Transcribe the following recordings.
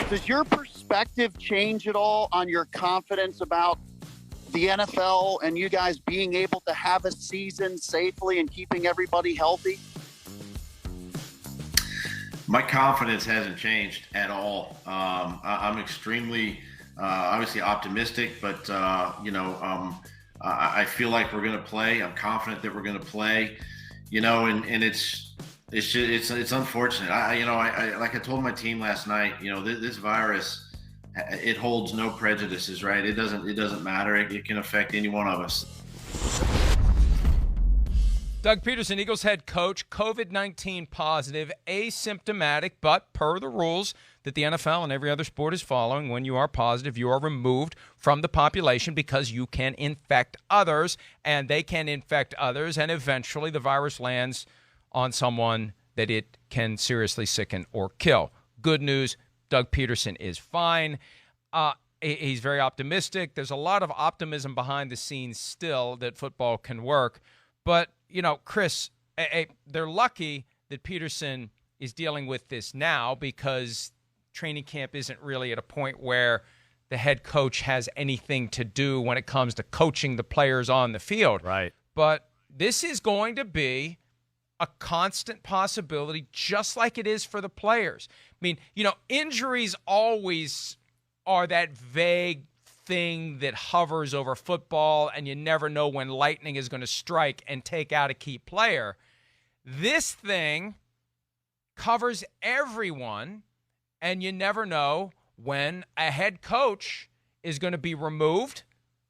Does your perspective change at all on your confidence about the NFL and you guys being able to have a season safely and keeping everybody healthy? My confidence hasn't changed at all. I'm extremely, obviously optimistic, but I feel like we're going to play. I'm confident that we're going to play. And it's unfortunate. I like I told my team last night. This virus, it holds no prejudices, right? It doesn't matter. It can affect any one of us. Doug Pederson, Eagles head coach, COVID-19 positive, asymptomatic, but per the rules that the NFL and every other sport is following, when you are positive, you are removed from the population because you can infect others, and they can infect others, and eventually the virus lands on someone that it can seriously sicken or kill. Good news, Doug Pederson is fine. He's very optimistic. There's a lot of optimism behind the scenes still that football can work. But, Chris, they're lucky that Pederson is dealing with this now because training camp isn't really at a point where the head coach has anything to do when it comes to coaching the players on the field. Right. But this is going to be a constant possibility, just like it is for the players. I mean, injuries always are that vague thing that hovers over football, and you never know when lightning is going to strike and take out a key player. This thing covers everyone, and you never know when a head coach is going to be removed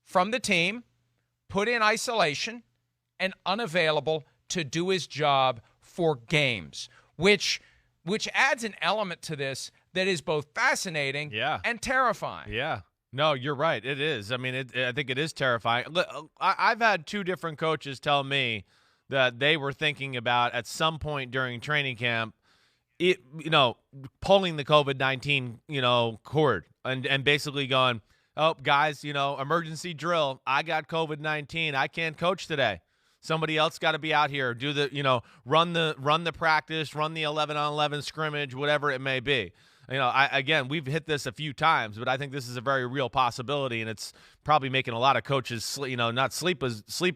from the team, put in isolation, and unavailable to do his job for games, which adds an element to this that is both fascinating and terrifying. Yeah. No, you're right. It is. I mean, I think it is terrifying. Look, I've had two different coaches tell me that they were thinking about at some point during training camp, pulling the COVID-19, cord and basically going, oh, guys, emergency drill. I got COVID-19. I can't coach today. Somebody else got to be out here, do the, run the practice, run the 11-on-11 scrimmage, whatever it may be. We've hit this a few times, but I think this is a very real possibility, and it's probably making a lot of coaches, not sleep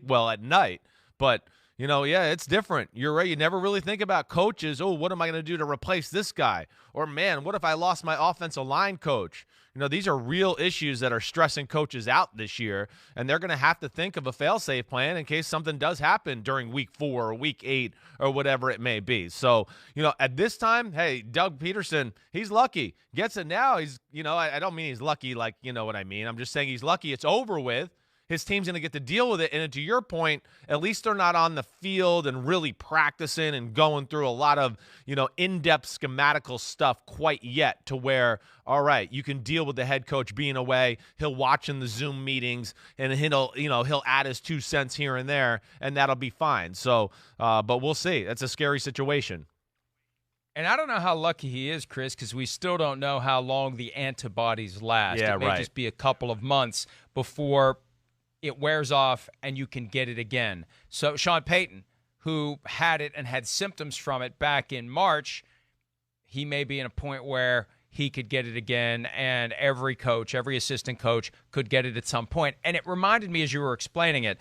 well at night. But, it's different. You're right. You never really think about coaches. Oh, what am I going to do to replace this guy? Or, man, what if I lost my offensive line coach? These are real issues that are stressing coaches out this year, and they're going to have to think of a fail-safe plan in case something does happen during week 4 or week 8 or whatever it may be. So, at this time, hey, Doug Pederson, he's lucky. Gets it now. He's, I don't mean he's lucky like, what I mean. I'm just saying he's lucky it's over with. His team's going to get to deal with it. And to your point, at least they're not on the field and really practicing and going through a lot of, in-depth schematical stuff quite yet to where, all right, you can deal with the head coach being away. He'll watch in the Zoom meetings and he'll add his 2 cents here and there, and that'll be fine. So, but we'll see. That's a scary situation. And I don't know how lucky he is, Chris, because we still don't know how long the antibodies last. Yeah, it may just be a couple of months before it wears off and you can get it again. So Sean Payton, who had it and had symptoms from it back in March, he may be in a point where he could get it again, and every coach, every assistant coach could get it at some point. And it reminded me, as you were explaining it,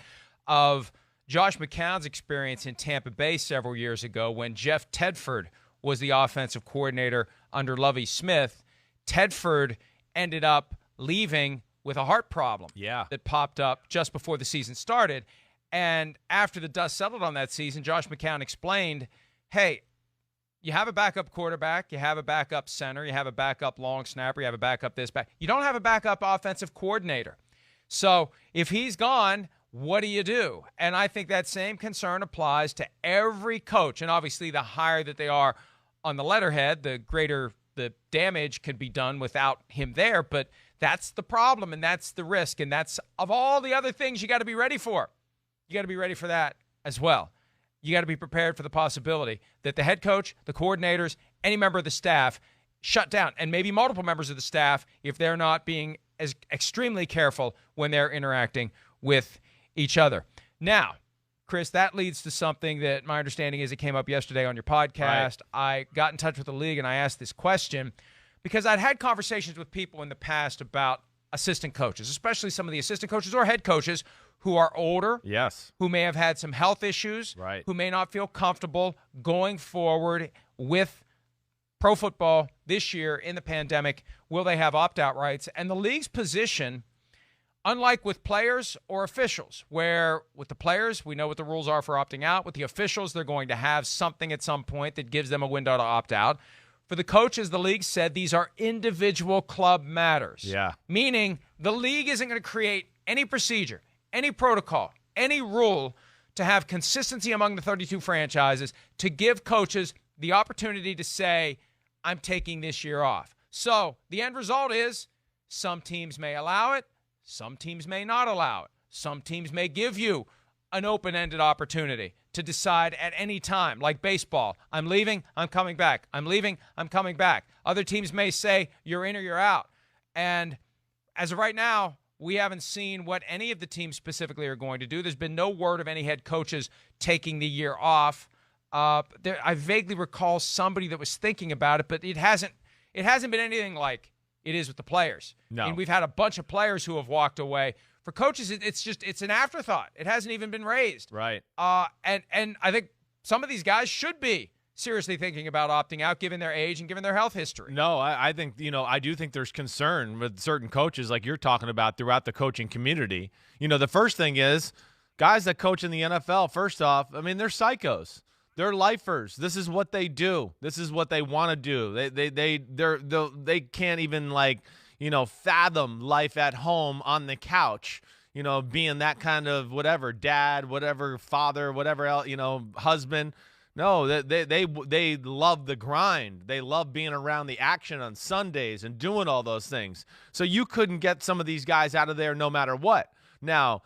of Josh McCown's experience in Tampa Bay several years ago when Jeff Tedford was the offensive coordinator under Lovie Smith. Tedford ended up leaving with a heart problem that popped up just before the season started. And after the dust settled on that season, Josh McCown explained, hey, you have a backup quarterback, you have a backup center, you have a backup long snapper, you have a backup this, back. You don't have a backup offensive coordinator. So if he's gone, what do you do? And I think that same concern applies to every coach. And obviously the higher that they are on the letterhead, the greater the damage can be done without him there. But that's the problem, and that's the risk, and that's of all the other things you got to be ready for. You got to be ready for that as well. You got to be prepared for the possibility that the head coach, the coordinators, any member of the staff shut down, and maybe multiple members of the staff if they're not being as extremely careful when they're interacting with each other. Now, Chris, that leads to something that my understanding is it came up yesterday on your podcast. Right. I got in touch with the league, and I asked this question because I'd had conversations with people in the past about assistant coaches, especially some of the assistant coaches or head coaches who are older, yes, who may have had some health issues, right, who may not feel comfortable going forward with pro football this year in the pandemic. Will they have opt-out rights? And the league's position, unlike with players or officials, where with the players, we know what the rules are for opting out. With the officials, they're going to have something at some point that gives them a window to opt out. For the coaches, the league said these are individual club matters. Yeah. Meaning the league isn't going to create any procedure, any protocol, any rule to have consistency among the 32 franchises to give coaches the opportunity to say, I'm taking this year off. So the end result is some teams may allow it, some teams may not allow it. Some teams may give you an open-ended opportunity to decide at any time, like baseball. I'm leaving, I'm coming back. I'm leaving, I'm coming back. Other teams may say you're in or you're out. And as of right now, we haven't seen what any of the teams specifically are going to do. There's been no word of any head coaches taking the year off. I vaguely recall somebody that was thinking about it, but it hasn't been anything like it is with the players. No. And we've had a bunch of players who have walked away. For coaches, it's an afterthought. It hasn't even been raised. Right. And I think some of these guys should be seriously thinking about opting out, given their age and given their health history. No, I think, I do think there's concern with certain coaches like you're talking about throughout the coaching community. The first thing is guys that coach in the NFL, first off, I mean, they're psychos. They're lifers. This is what they do. This is what they want to do. They can't even fathom life at home on the couch, being that kind of whatever dad, whatever father, whatever else, husband. No, they love the grind. They love being around the action on Sundays and doing all those things. So you couldn't get some of these guys out of there no matter what. Now,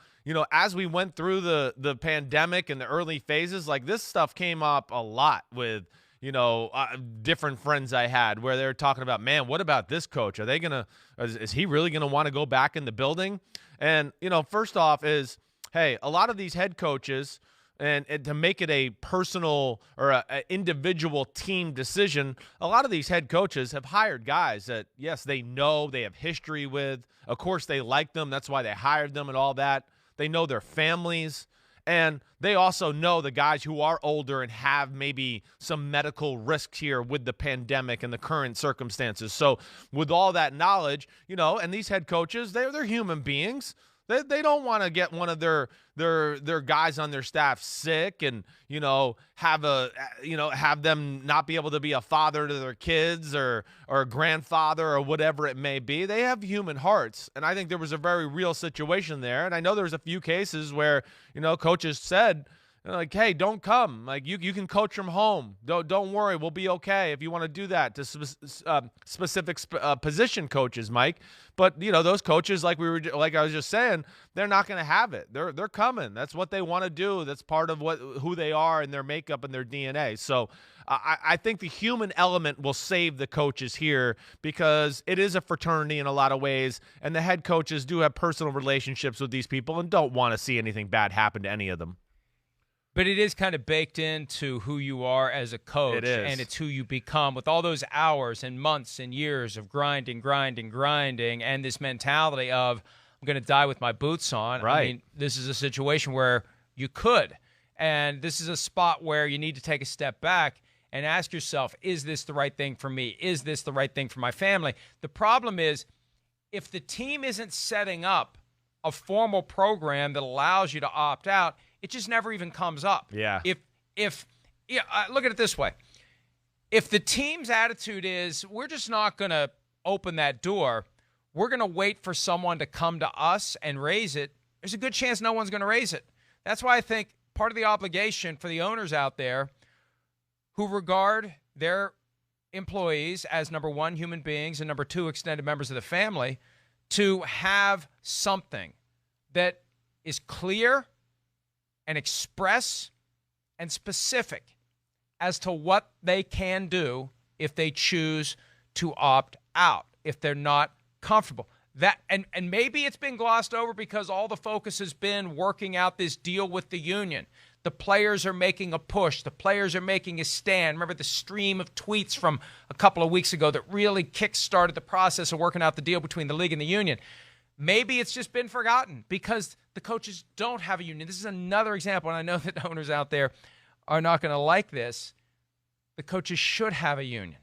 as we went through the pandemic and the early phases, like this stuff came up a lot with, different friends I had where they were talking about, man, what about this coach? Are they is he really going to want to go back in the building? And, first off is, hey, a lot of these head coaches, and to make it a personal or an individual team decision, a lot of these head coaches have hired guys that, yes, they know, they have history with. Of course, they like them. That's why they hired them and all that. They know their families. And they also know the guys who are older and have maybe some medical risks here with the pandemic and the current circumstances. So with all that knowledge, and these head coaches, they're human beings. They don't want to get one of their guys on their staff sick and, have them not be able to be a father to their kids or a grandfather or whatever it may be. They have human hearts. And I think there was a very real situation there. And I know there's a few cases where, coaches said, hey, don't come. Like you can coach from home. Don't worry, we'll be okay if you want to do that to specific position coaches, Mike. But those coaches, like I was just saying, they're not going to have it. They're coming. That's what they want to do. That's part of who they are and their makeup and their DNA. So I think the human element will save the coaches here because it is a fraternity in a lot of ways, and the head coaches do have personal relationships with these people and don't want to see anything bad happen to any of them. But it is kind of baked into who you are as a coach. It is. And it's who you become with all those hours and months and years of grinding, and this mentality of, I'm going to die with my boots on. Right. I mean, this is a situation where you could. And this is a spot where you need to take a step back and ask yourself, is this the right thing for me? Is this the right thing for my family? The problem is, if the team isn't setting up a formal program that allows you to opt out, it just never even comes up. Yeah. Look at it this way. If the team's attitude is, we're just not going to open that door, we're going to wait for someone to come to us and raise it, there's a good chance no one's going to raise it. That's why I think part of the obligation for the owners out there who regard their employees as, number one, human beings, and number two, extended members of the family, to have something that is clear and express and specific as to what they can do if they choose to opt out, if they're not comfortable. That and maybe it's been glossed over because all the focus has been working out this deal with the union. The players are making a push. The players are making a stand. Remember the stream of tweets from a couple of weeks ago that really kick-started the process of working out the deal between the league and the union. Maybe it's just been forgotten because the coaches don't have a union. This is another example, and I know that owners out there are not going to like this. The coaches should have a union.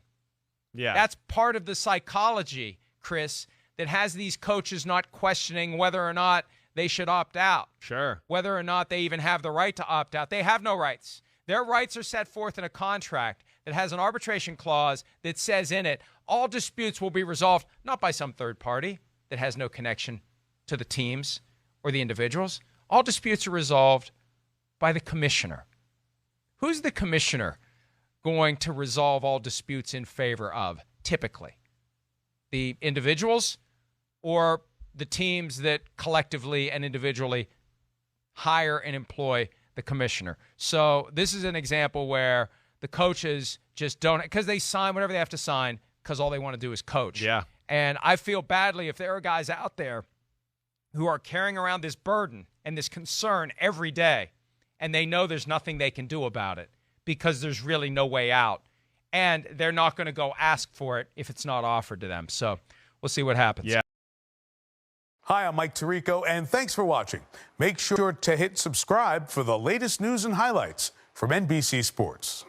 Yeah. That's part of the psychology, Chris, that has these coaches not questioning whether or not they should opt out. Sure. Whether or not they even have the right to opt out. They have no rights. Their rights are set forth in a contract that has an arbitration clause that says in it, all disputes will be resolved not by some third party that has no connection to the teams or the individuals. All disputes are resolved by the commissioner. Who's the commissioner going to resolve all disputes in favor of, typically? The individuals or the teams that collectively and individually hire and employ the commissioner? So this is an example where the coaches just don't, because they sign whatever they have to sign because all they want to do is coach. Yeah. And I feel badly if there are guys out there who are carrying around this burden and this concern every day, and they know there's nothing they can do about it because there's really no way out. And they're not going to go ask for it if it's not offered to them. So we'll see what happens. Yeah. Hi, I'm Mike Tirico, and thanks for watching. Make sure to hit subscribe for the latest news and highlights from NBC Sports.